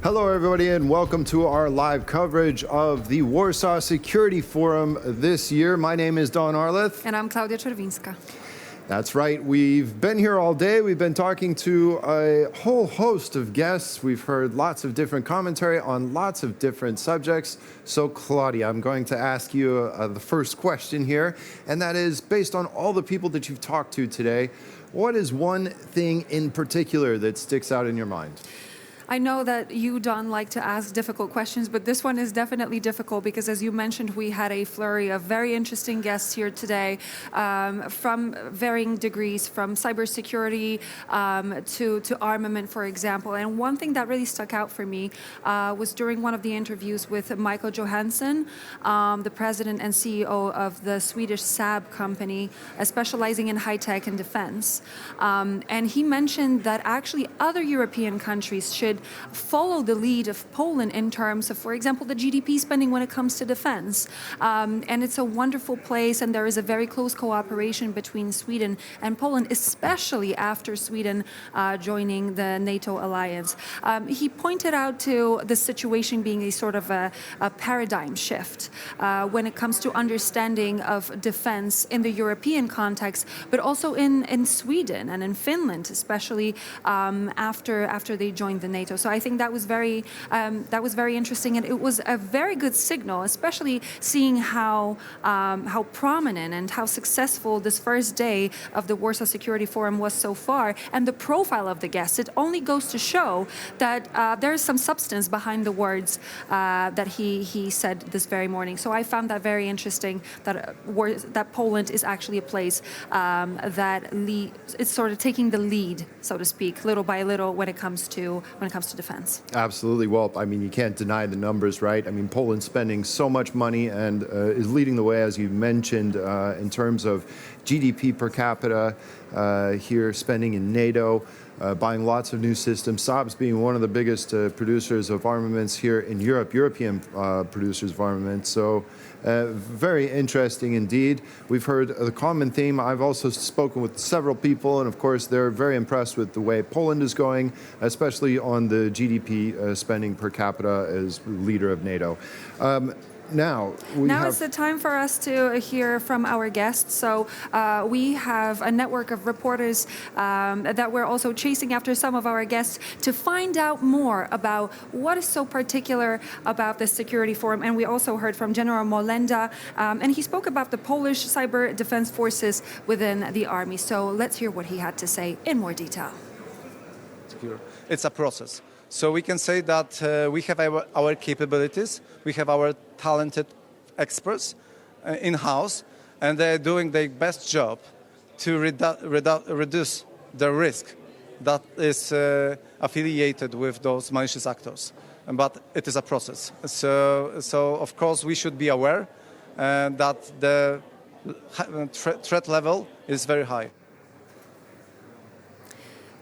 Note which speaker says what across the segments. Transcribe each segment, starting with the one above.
Speaker 1: Hello, everybody, and welcome to our live coverage of the Warsaw Security Forum this year. My name is Don Arleth.
Speaker 2: And I'm Klaudia Czerwińska.
Speaker 1: That's right. We've been here all day. We've been talking to a whole host of guests. We've heard lots of different commentary on lots of different subjects. So, Claudia, I'm going to ask you the first question here, and that is, based on all the people that you've talked to today, what is one thing in particular that sticks out in your mind?
Speaker 2: I know that you, Don, like to ask difficult questions, but this one is definitely difficult because, as you mentioned, we had a flurry of very interesting guests here today from varying degrees, from cybersecurity to armament, for example. And one thing that really stuck out for me was during one of the interviews with Michael Johansson, the president and CEO of the Swedish Saab company, specializing in high-tech and defense. And he mentioned that actually other European countries should follow the lead of Poland in terms of, for example, the GDP spending when it comes to defense. And it's a wonderful place, and there is a very close cooperation between Sweden and Poland, especially after Sweden joining the NATO alliance. He pointed out to the situation being a sort of a paradigm shift when it comes to understanding of defense in the European context, but also in Sweden and in Finland, especially after they joined the NATO. So I think that was very interesting, and it was a very good signal, especially seeing how prominent and how successful this first day of the Warsaw Security Forum was so far, and the profile of the guests. It only goes to show that there is some substance behind the words that he said this very morning. So I found that very interesting, that Poland is actually a place that it's sort of taking the lead, so to speak, little by little when it comes to defense.
Speaker 1: Absolutely. Well, I mean, you can't deny the numbers, right? I mean, Poland's spending so much money and is leading the way, as you mentioned, in terms of GDP per capita here, spending in NATO, buying lots of new systems. Saab's being one of the biggest producers of armaments here in Europe, European producers of armaments. So very interesting indeed. We've heard the common theme. I've also spoken with several people, and of course, they're very impressed with the way Poland is going, especially on the GDP spending per capita as leader of NATO. Now
Speaker 2: it's the time for us to hear from our guests. So we have a network of reporters that we're also chasing after some of our guests to find out more about what is so particular about the Security Forum. And we also heard from General Molenda, and he spoke about the Polish cyber defense forces within the army. So let's hear what he had to say in more detail.
Speaker 3: It's a process. So we can say that we have our capabilities, we have our talented experts in-house, and they're doing their best job to reduce the risk that is affiliated with those malicious actors. But it is a process. So of course, we should be aware that the threat level is very high.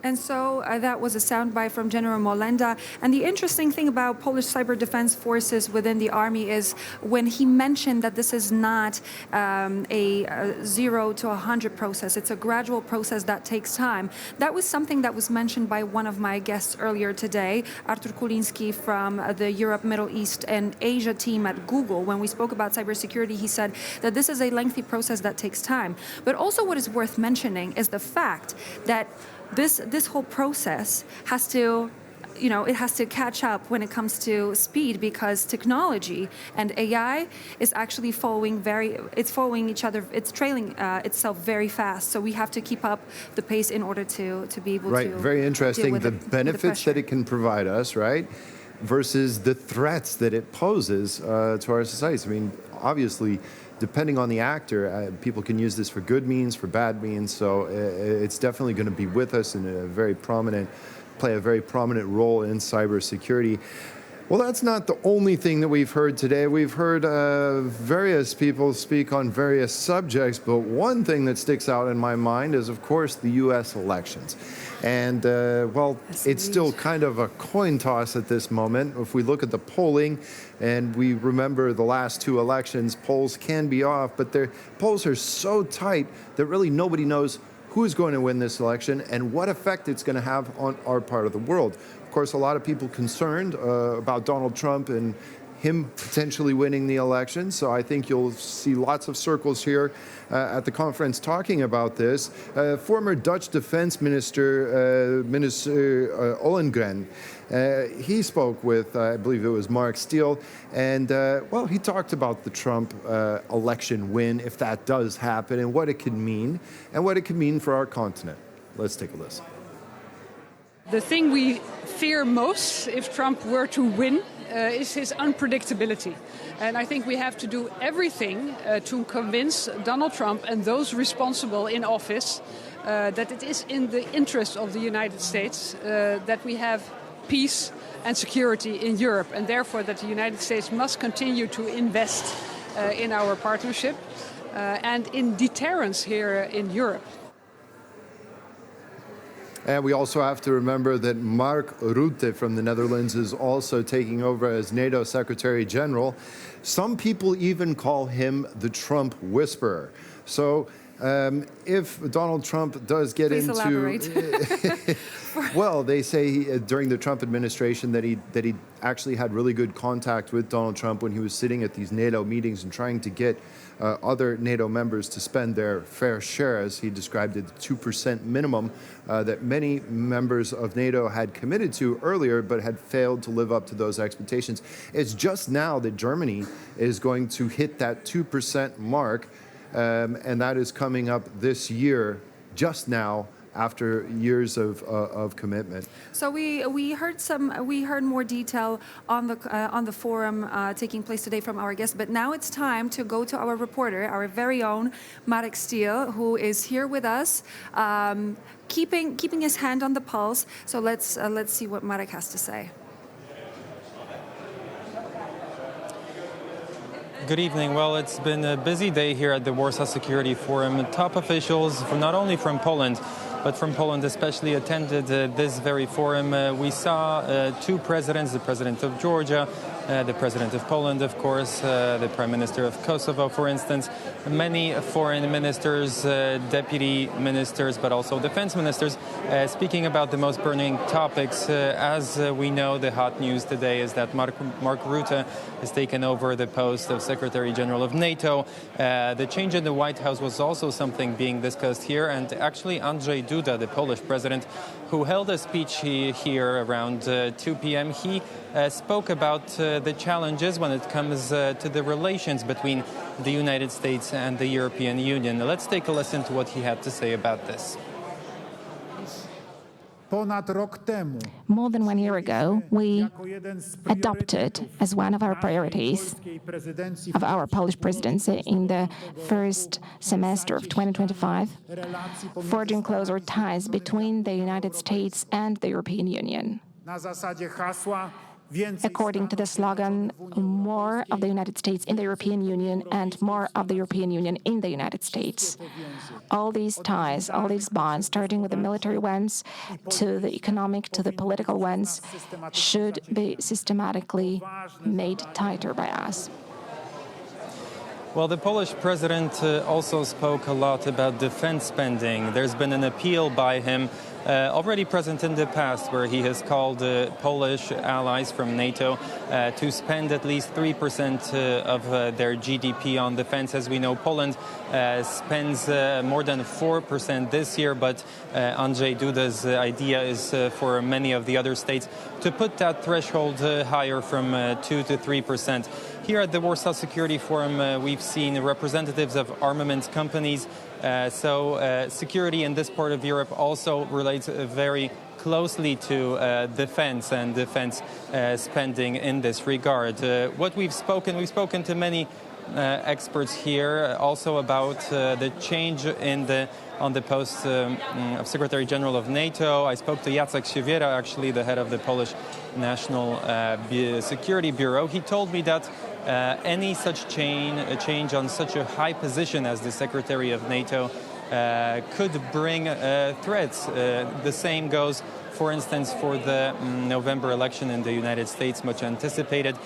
Speaker 2: And so that was a soundbite from General Molenda. And the interesting thing about Polish cyber defense forces within the army is when he mentioned that this is not a 0 to 100 process. It's a gradual process that takes time. That was something that was mentioned by one of my guests earlier today, Artur Kuliński from the Europe, Middle East and Asia team at Google. When we spoke about cybersecurity, he said that this is a lengthy process that takes time. But also what is worth mentioning is the fact that this whole process has to, it has to catch up when it comes to speed, because technology and AI is actually following each other. It's trailing itself very fast. So we have to keep up the pace in order to be able to.
Speaker 1: Right, very interesting. The benefits that it can provide us, right, versus the threats that it poses to our societies. I mean, obviously, depending on the actor, people can use this for good means, for bad means. So it's definitely going to be with us and play a very prominent role in cybersecurity. Well, that's not the only thing that we've heard today. We've heard various people speak on various subjects, but one thing that sticks out in my mind is, of course, the U.S. elections. And, it's still kind of a coin toss at this moment. If we look at the polling and we remember the last two elections, polls can be off, but their polls are so tight that really nobody knows who is going to win this election and what effect it's going to have on our part of the world. Of course, a lot of people concerned about Donald Trump and him potentially winning the election. So I think you'll see lots of circles here at the conference talking about this. Former Dutch Defense Minister, Minister Ollengren, he spoke with, I believe it was Mark Steele, and well, he talked about the Trump election win, if that does happen, and what it could mean, and what it could mean for our continent. Let's take a listen.
Speaker 4: The thing we fear most if Trump were to win is his unpredictability. And I think we have to do everything to convince Donald Trump and those responsible in office that it is in the interest of the United States that we have peace and security in Europe, and therefore that the United States must continue to invest in our partnership and in deterrence here in Europe.
Speaker 1: And we also have to remember that Mark Rutte from the Netherlands is also taking over as NATO Secretary General. Some people even call him the Trump whisperer. So if Donald Trump does get
Speaker 2: Please
Speaker 1: into...
Speaker 2: elaborate.
Speaker 1: Well, they say during the Trump administration that he actually had really good contact with Donald Trump when he was sitting at these NATO meetings and trying to get other NATO members to spend their fair share, as he described it, 2% minimum that many members of NATO had committed to earlier but had failed to live up to those expectations. It's just now that Germany is going to hit that 2% mark, and that is coming up this year, just now, after years of commitment.
Speaker 2: So we heard more detail on the forum taking place today from our guest, but now it's time to go to our reporter, our very own Marek Steele, who is here with us, keeping his hand on the pulse. So let's see what Marek has to say.
Speaker 5: Good evening. Well, it's been a busy day here at the Warsaw Security Forum. Top officials, not only from Poland, but from Poland especially, attended this very forum. We saw two presidents, the president of Georgia, the president of Poland, of course, the prime minister of Kosovo, for instance, many foreign ministers, deputy ministers, but also defense ministers, speaking about the most burning topics. As we know, the hot news today is that Mark Rutte has taken over the post of Secretary General of NATO. The change in the White House was also something being discussed here, and actually Andrzej Duda, the Polish president, who held a speech here around 2 p.m., he spoke about the challenges when it comes to the relations between the United States and the European Union. Let's take a listen to what he had to say about this.
Speaker 6: More than 1 year ago, we adopted as one of our priorities of our Polish presidency in the first semester of 2025, forging closer ties between the United States and the European Union. According to the slogan, more of the United States in the European Union and more of the European Union in the United States. All these ties, all these bonds, starting with the military ones to the economic, to the political ones, should be systematically made tighter by us.
Speaker 5: Well, the Polish president also spoke a lot about defense spending. There's been an appeal by him already present in the past, where he has called Polish allies from NATO to spend at least 3% of their GDP on defense. As we know, Poland spends more than 4% this year, but Andrzej Duda's idea is for many of the other states to put that threshold higher from 2 to 3%. Here at the Warsaw Security Forum, we've seen representatives of armaments companies. So security in this part of Europe also relates very closely to defense and defense spending in this regard. What we've spoken to many experts here also about the change on the post of Secretary General of NATO. I spoke to Jacek Siewiera, actually the head of the Polish National Security Bureau. He told me that any such change on such a high position as the Secretary of NATO could bring threats. The same goes For instance, for the November election in the United States, much anticipated,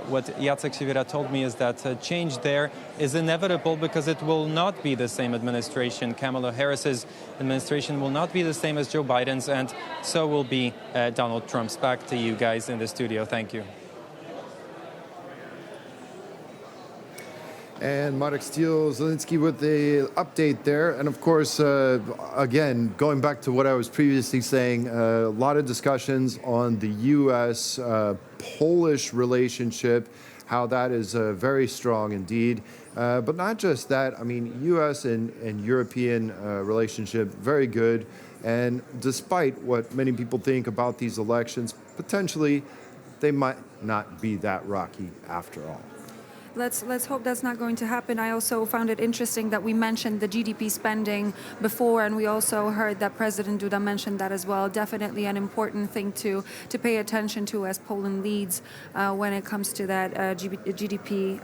Speaker 5: what Jacek Siwiera told me is that change there is inevitable because it will not be the same administration. Kamala Harris's administration will not be the same as Joe Biden's, and so will be Donald Trump's. Back to you guys in the studio. Thank you.
Speaker 1: And Marek Steele-Zielinski with the update there. And of course, again, going back to what I was previously saying, a lot of discussions on the U.S.-Polish relationship, how that is very strong indeed. But not just that, I mean, U.S. and European relationship, very good. And despite what many people think about these elections, potentially they might not be that rocky after all.
Speaker 2: Let's hope that's not going to happen. I also found it interesting that we mentioned the GDP spending before, and we also heard that President Duda mentioned that as well. Definitely an important thing to pay attention to as Poland leads when it comes to that GDP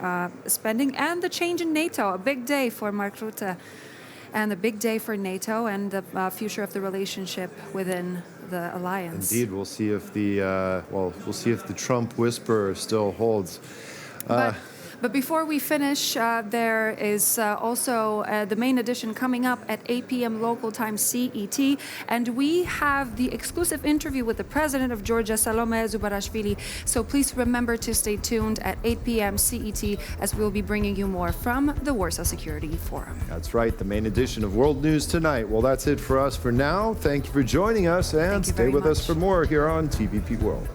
Speaker 2: spending. And the change in NATO, a big day for Mark Rutte, and a big day for NATO and the future of the relationship within the alliance.
Speaker 1: Indeed, we'll see if the Trump whisperer still holds.
Speaker 2: But before we finish, there is also the main edition coming up at 8 p.m. local time CET. And we have the exclusive interview with the president of Georgia, Salome Zubashvili. So please remember to stay tuned at 8 p.m. CET as we'll be bringing you more from the Warsaw Security Forum.
Speaker 1: That's right, the main edition of World News Tonight. Well, that's it for us for now. Thank you for joining us, and stay with us for more here on TVP World.